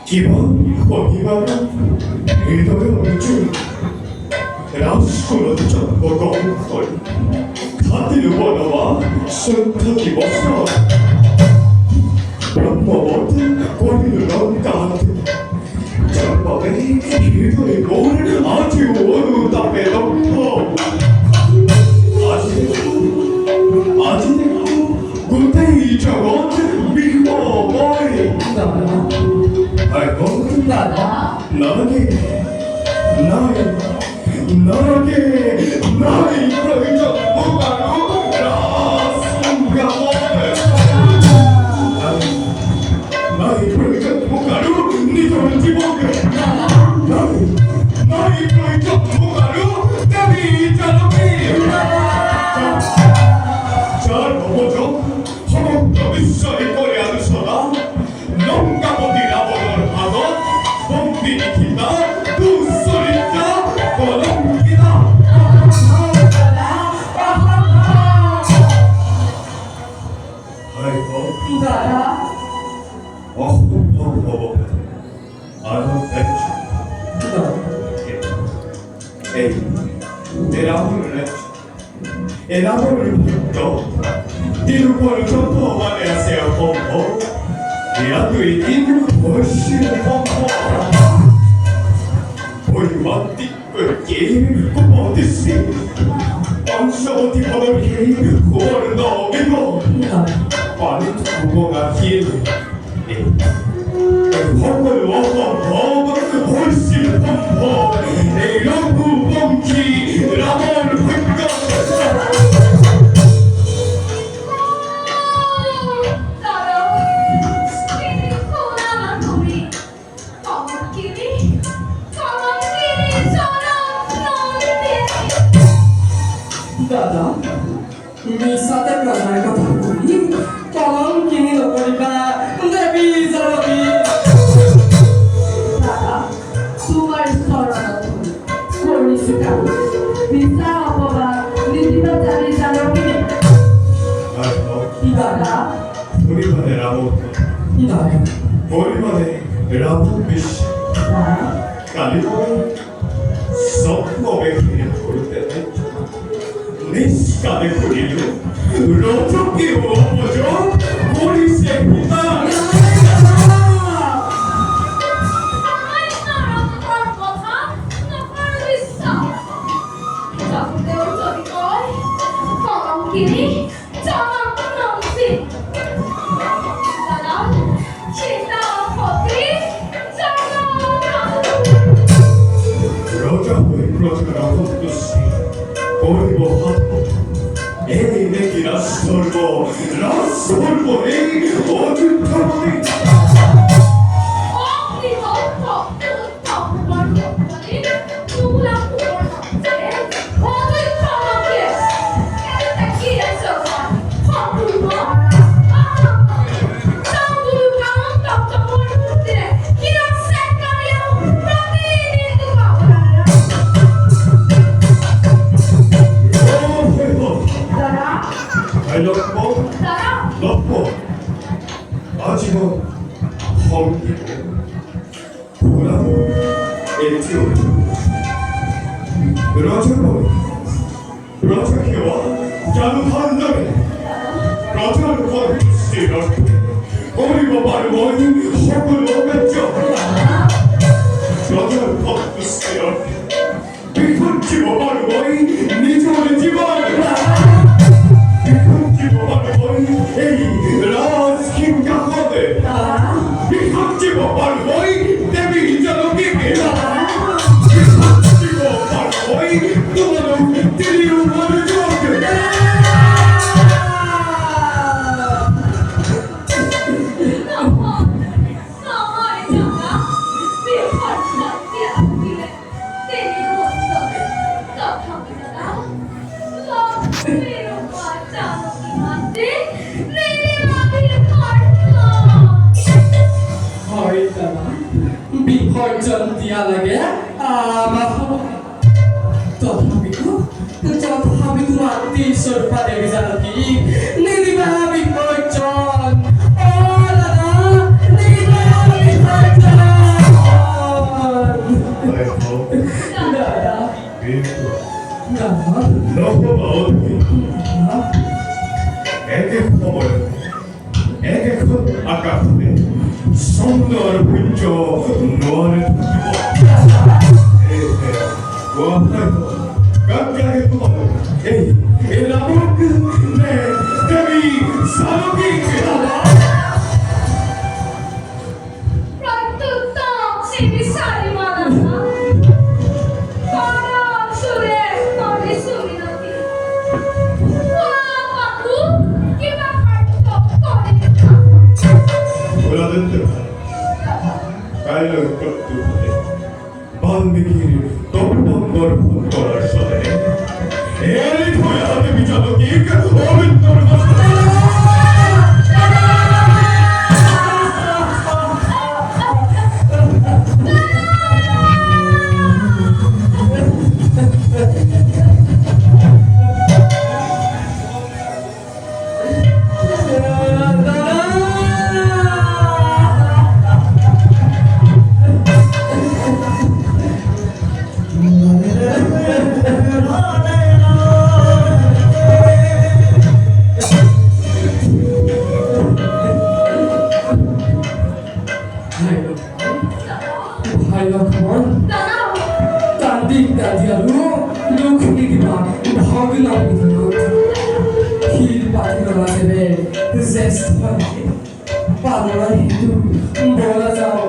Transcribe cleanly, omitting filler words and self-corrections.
기본 거기만 의도의 어느 라스코는 먹어볼 카드를 원어와 선택이 없어 뭐든 꼬리를 넣다든 전법에 의도의 몸을 아주 어두답게 넣고 아직 구태이 저건 미워버리 아이고 나에게 그저 뭐가로 나의 그저 뭐가로 네 돈지 먹게 나의 그저 뭐가로 나비 자동이 잘 넘어져 허벅도 비싸게 거래하는 사람 농가 보디라 보도를 하던 봄비니 기다 두 소리자 거동기다 아이고 이거야? 아유 에이 에라보를 또 디루포를 전포만 하세요 봄보 대학의 훨씬 봄보 보이와 띠끌 게임 꼬모디시 언셔 디포를 게임 코를 넣으고 빨리 두고가 길 봄을 워봄 훨씬 봄보 이런 구봉기 라모를 획득 Dada, bisa teh pelajaran kataku tolong kini lo bolehkah tidak bisa lebih Dada, suara seorang kori suka bisa apa bah tidak cari jalan ini Dada 우리만의 라모트 Dada 우리만의 라모비시 갈리보의 썩놈의 그냥 볼 때는 내 시간의 고리를 로족기 오보죠 고리 새끼다 Kini jangan menangis. Dalam cinta kopi jangan raccontassi volevo fatto e nechi l'assolvo ehi ogni giorno Ogni volta guardo fuori, nulla buono. Quando il trono chiesto, e chi è sopra? Qualcuno? Quando il trono tocca vuol dire chi non secca io, bambini di paura. 나라 달렸고 Sarà 넣고 마지막 험기고 보라고 에티오피 브라자키와 야는 한다면 브라자를 거두시라 어리고 말고니 혹은 오겠죠 브라자를 거두시라 비컨지고 말고니 니조는 집안을 비컨지고 말고니 에이 라스킨 가거든 비컨지고 말고니 데뷔 인자로 끼게 비컨지고 말고니 또는 드리우 말을 좋아하게 বিসর্জন দিয়া লাগে আমার তথাপিতো তথাপিতো আত্মীশ্বর পারে জানকি নিরিবা বিসর্জন ও দাদা নিরিবা বিসর্জন 아이고 দাদা 비토 দাদা 너보다 어떻게 애게 커버렸네 애게 큰 아까운데 성노를 붙여 노안을 붙이고 에헤 와파이도 깜짝이 또먹어 에이 에라보크 네 데뷔 사노기 Tutto si risale malata. Ora sure non risultati. Ora tu che va fatto con 보라던 대로 깔려 꺾두는데 반미기를 덮던 걸 본거를 써내 에리 토야 데뷔 자동이 그 어른 떨어졌어 ভাইলখন Danao. তান্দিক দাদিয়ারু লোকনি দিবা ভগনা বিধুত ক্ষীর পাঠিয়ে দেবে জেস্ট পালোয়ার হিন্দু বলা যাও